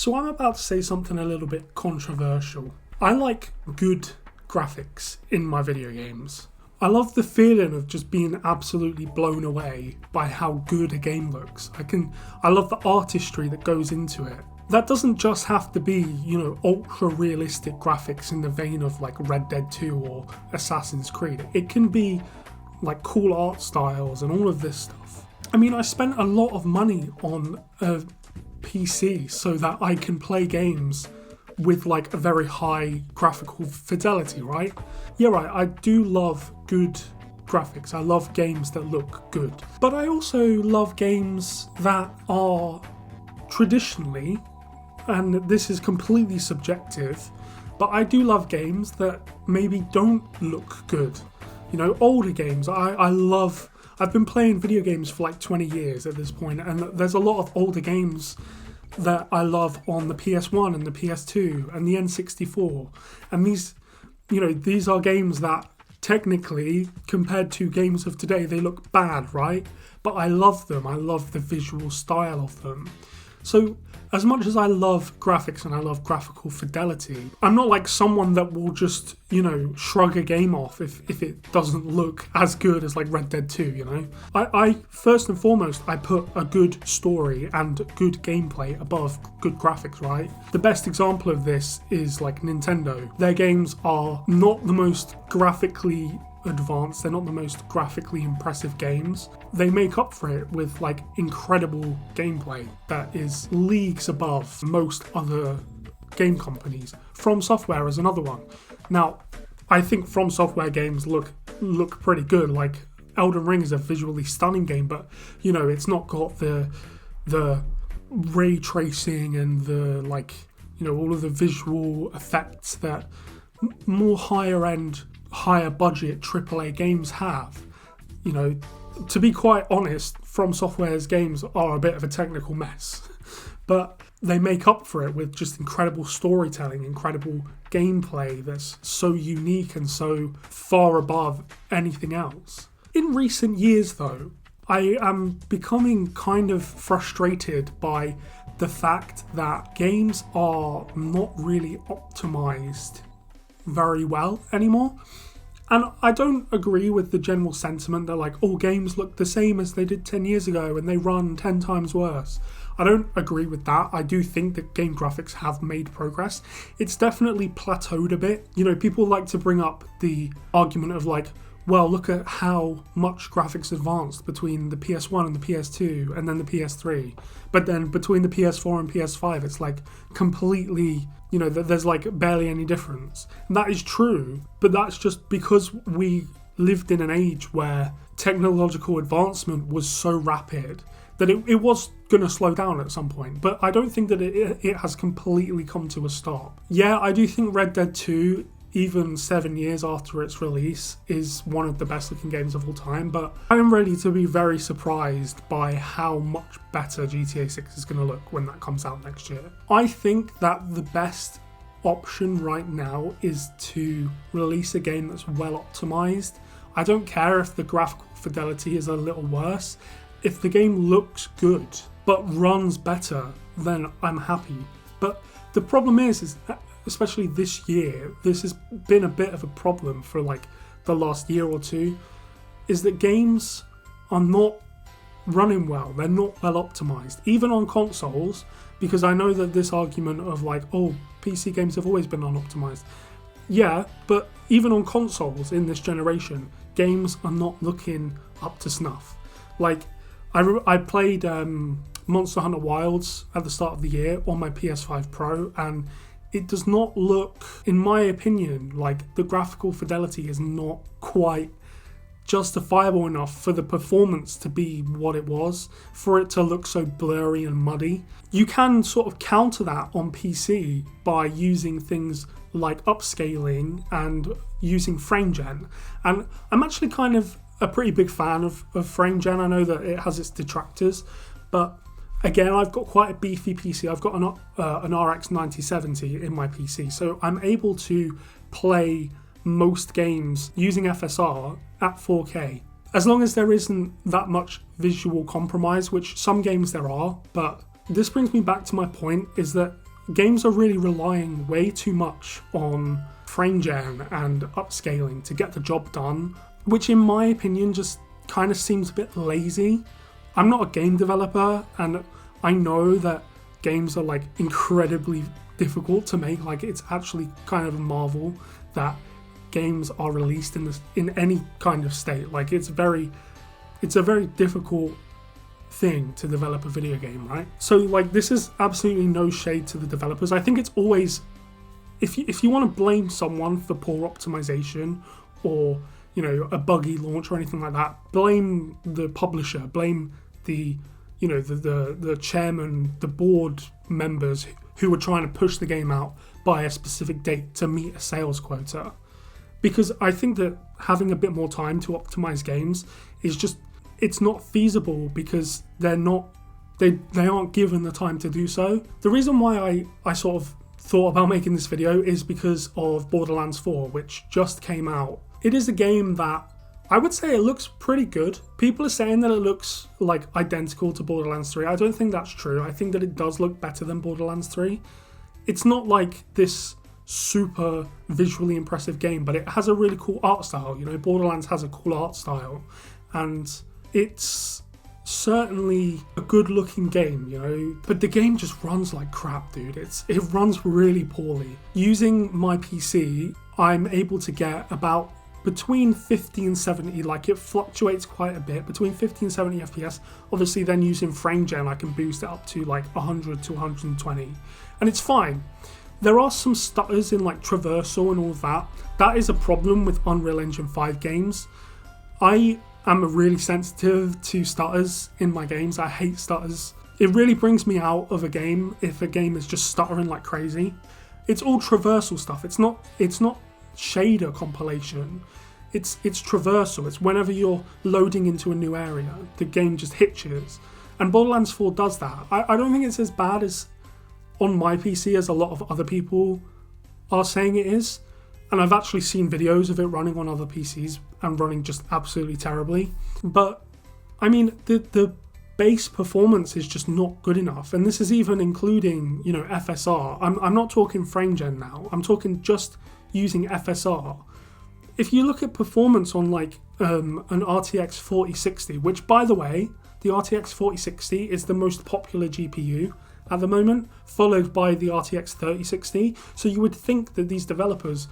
So I'm about to say something a little bit controversial. I like good graphics in my video games. I love the feeling of just being absolutely blown away by how good a game looks. I love the artistry that goes into it. That doesn't just have to be, ultra realistic graphics in the vein of like Red Dead 2 or Assassin's Creed. It can be like cool art styles and all of this stuff. I mean, I spent a lot of money on a PC so that I can play games with like a very high graphical fidelity, right? Yeah, right, I do love good graphics. I love games that look good. But I also love games that are traditionally, and this is completely subjective, but I do love games that maybe don't look good. Older games. I've been playing video games for like 20 years at this point, and there's a lot of older games that I love on the PS1 and the PS2 and the N64. And these are games that technically, compared to games of today, they look bad, right? But I love them. I love the visual style of them. So as much as I love graphics and I love graphical fidelity, I'm not like someone that will just, shrug a game off if it doesn't look as good as like Red Dead 2, I first and foremost, I put a good story and good gameplay above good graphics, right? The best example of this is like Nintendo. Their games are not the most graphically advanced, they're not the most graphically impressive games. They make up for it with like incredible gameplay that is leagues above most other game companies. From Software is another one. Now, I think From Software games look pretty good. Like Elden Ring is a visually stunning game, but it's not got the ray tracing and the all of the visual effects that more higher budget AAA games have. To be quite honest, From Software's games are a bit of a technical mess, but they make up for it with just incredible storytelling, incredible gameplay that's so unique and so far above anything else. In recent years though, I am becoming kind of frustrated by the fact that games are not really optimized very well anymore. And I don't agree with the general sentiment that like all games look the same as they did 10 years ago and they run 10 times worse. I don't agree with that. I do think that game graphics have made progress. It's definitely plateaued a bit. People like to bring up the argument of like, well, look at how much graphics advanced between the PS1 and the PS2 and then the PS3. But then between the PS4 and PS5, it's like completely, there's like barely any difference. And that is true, but that's just because we lived in an age where technological advancement was so rapid that it was going to slow down at some point. But I don't think that it has completely come to a stop. Yeah, I do think Red Dead 2, even 7 years after its release, is one of the best looking games of all time, but I am ready to be very surprised by how much better GTA 6 is going to look when that comes out next year. I think that the best option right now is to release a game that's well optimized. I don't care if the graphical fidelity is a little worse. If the game looks good but runs better, then I'm happy. But the problem is especially this year, this has been a bit of a problem for like the last year or two, is that games are not running well. They're not well optimized, even on consoles, because I know that this argument of like, oh, PC games have always been unoptimized. Yeah, but even on consoles in this generation, games are not looking up to snuff. Like, I played Monster Hunter Wilds at the start of the year on my PS5 Pro, and it does not look, in my opinion, like the graphical fidelity is not quite justifiable enough for the performance to be what it was, for it to look so blurry and muddy. You can sort of counter that on PC by using things like upscaling and using frame gen. And I'm actually kind of a pretty big fan of frame gen. I know that it has its detractors, but again, I've got quite a beefy PC. I've got an RX 9070 in my PC, so I'm able to play most games using FSR at 4K. As long as there isn't that much visual compromise, which some games there are, but this brings me back to my point, is that games are really relying way too much on frame gen and upscaling to get the job done, which in my opinion just kind of seems a bit lazy. I'm not a game developer, and I know that games are like incredibly difficult to make. Like, it's actually kind of a marvel that games are released in any kind of state. Like, it's a very difficult thing to develop a video game, right? So like, this is absolutely no shade to the developers. I think it's always, if you want to blame someone for poor optimization or, you know, a buggy launch or anything like that, blame the publisher, blame the, you know, the chairman, the board members who were trying to push the game out by a specific date to meet a sales quota. Because I think that having a bit more time to optimize games is just, it's not feasible because they aren't given the time to do so. The reason why I sort of thought about making this video is because of Borderlands 4, which just came out. It is a game that I would say it looks pretty good. People are saying that it looks like identical to Borderlands 3. I don't think that's true. I think that it does look better than Borderlands 3. It's not like this super visually impressive game, but it has a really cool art style. You know, Borderlands has a cool art style, and it's certainly a good looking game, you know, but the game just runs like crap, dude. It runs really poorly. Using my PC, I'm able to get about between 50 and 70, like it fluctuates quite a bit, between 50 and 70 FPS. Obviously then using frame gen, I can boost it up to like 100 to 120, and it's fine. There are some stutters in like traversal and all of that. That is a problem with Unreal Engine 5 games. I'm really sensitive to stutters in my games. I hate stutters. It really brings me out of a game if a game is just stuttering like crazy. It's all traversal stuff. It's not shader compilation. It's traversal. It's whenever you're loading into a new area, the game just hitches. And Borderlands 4 does that. I don't think it's as bad as on my PC as a lot of other people are saying it is. And I've actually seen videos of it running on other PCs and running just absolutely terribly. But, I mean, the base performance is just not good enough. And this is even including, you know, FSR. I'm not talking frame gen now. I'm talking just using FSR. If you look at performance on, like, an RTX 4060, which, by the way, the RTX 4060 is the most popular GPU at the moment, followed by the RTX 3060. So you would think that these developers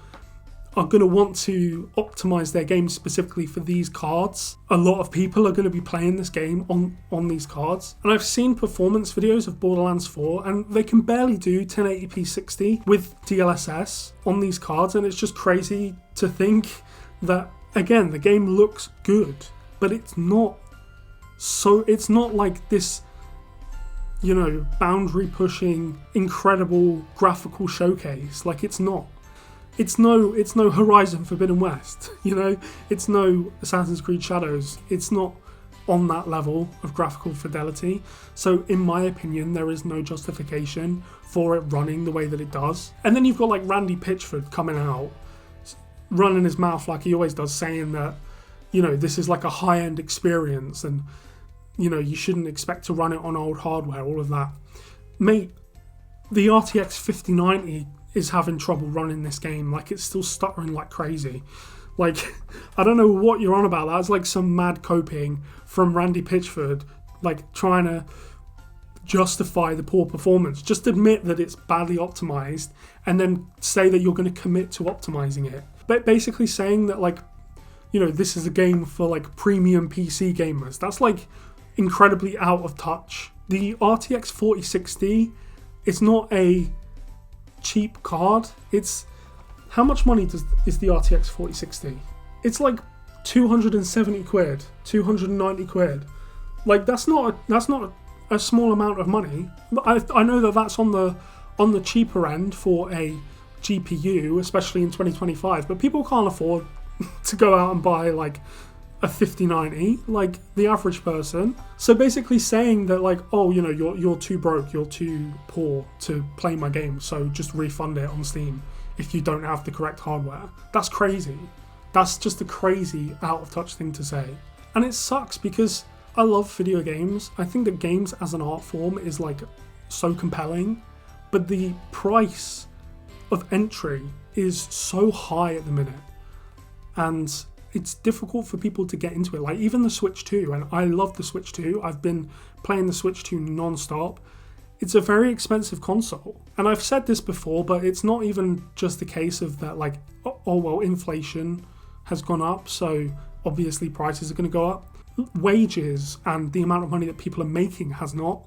are going to want to optimize their games specifically for these cards. A lot of people are going to be playing this game on these cards. And I've seen performance videos of Borderlands 4 and they can barely do 1080p 60 with DLSS on these cards, and it's just crazy to think that, again, the game looks good, but it's not like this, you know, boundary pushing, incredible graphical showcase. Like, it's not. It's no Horizon Forbidden West, you know? It's no Assassin's Creed Shadows. It's not on that level of graphical fidelity. So in my opinion, there is no justification for it running the way that it does. And then you've got like Randy Pitchford coming out, running his mouth like he always does, saying that, you know, this is like a high-end experience and, you know, you shouldn't expect to run it on old hardware, all of that. Mate, the RTX 5090 is having trouble running this game. Like, it's still stuttering like crazy. Like, I don't know what you're on about. That's like some mad coping from Randy Pitchford, like trying to justify the poor performance. Just admit that it's badly optimized and then say that you're going to commit to optimizing it. But basically saying that, like, you know, this is a game for like premium PC gamers. That's like incredibly out of touch. The RTX 4060, it's not a cheap card. It's, how much money is the RTX 4060? It's like 270 quid, 290 quid. Like, that's not a small amount of money. I know that that's on the cheaper end for a GPU, especially in 2025, but people can't afford to go out and buy like a 5090, like the average person. So basically saying that, like, oh, you know, you're too broke, you're too poor to play my game, so just refund it on Steam if you don't have the correct hardware. That's crazy. That's just a crazy out of touch thing to say. And it sucks because I love video games. I think that games as an art form is like so compelling, but the price of entry is so high at the minute, and it's difficult for people to get into it. Like even the Switch 2, and I love the Switch 2, I've been playing the Switch 2 non-stop. It's a very expensive console, and I've said this before, but it's not even just the case of that, like, oh well, inflation has gone up, so obviously prices are going to go up. Wages and the amount of money that people are making has not.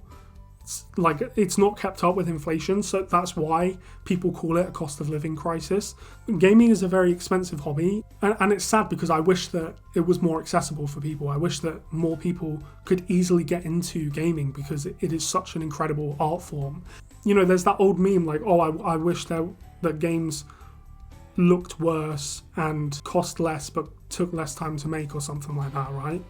It's not kept up with inflation, so that's why people call it a cost of living crisis. Gaming is a very expensive hobby, and it's sad because I wish that it was more accessible for people. I wish that more people could easily get into gaming because it is such an incredible art form. You know, there's that old meme like, oh, I wish that games looked worse and cost less but took less time to make or something like that, right?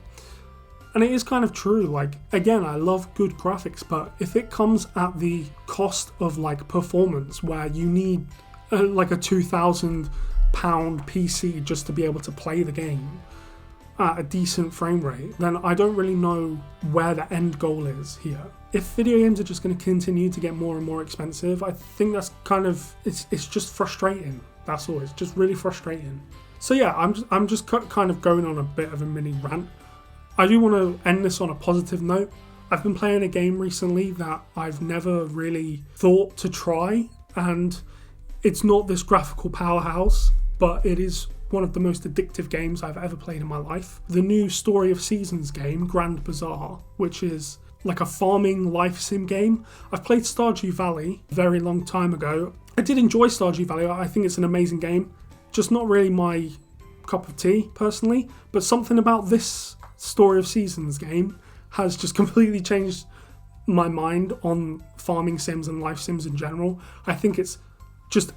And it is kind of true. Like, again, I love good graphics, but if it comes at the cost of like performance, where you need like a £2,000 PC just to be able to play the game at a decent frame rate, then I don't really know where the end goal is here. If video games are just going to continue to get more and more expensive, I think that's kind of, it's just frustrating. That's all. It's just really frustrating. So yeah, I'm just kind of going on a bit of a mini rant. I do want to end this on a positive note. I've been playing a game recently that I've never really thought to try, and it's not this graphical powerhouse, but it is one of the most addictive games I've ever played in my life. The new Story of Seasons game, Grand Bazaar, which is like a farming life sim game. I've played Stardew Valley a very long time ago. I did enjoy Stardew Valley. I think it's an amazing game. Just not really my cup of tea, personally, but something about this Story of Seasons game has just completely changed my mind on farming sims and life sims in general. I think it's just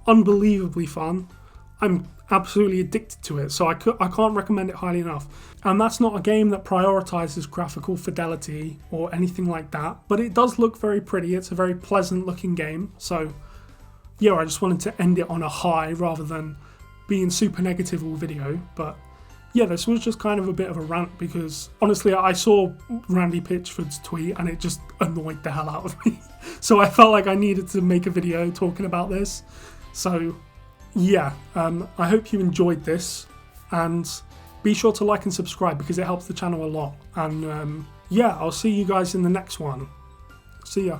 unbelievably fun. I'm absolutely addicted to it, so I can't recommend it highly enough. And that's not a game that prioritizes graphical fidelity or anything like that, but it does look very pretty. It's a very pleasant looking game. So yeah, I just wanted to end it on a high rather than being super negative all video. But yeah, this was just kind of a bit of a rant because honestly I saw Randy Pitchford's tweet and it just annoyed the hell out of me. So I felt like I needed to make a video talking about this. So yeah, I hope you enjoyed this, and be sure to like and subscribe because it helps the channel a lot. And yeah, I'll see you guys in the next one. See ya.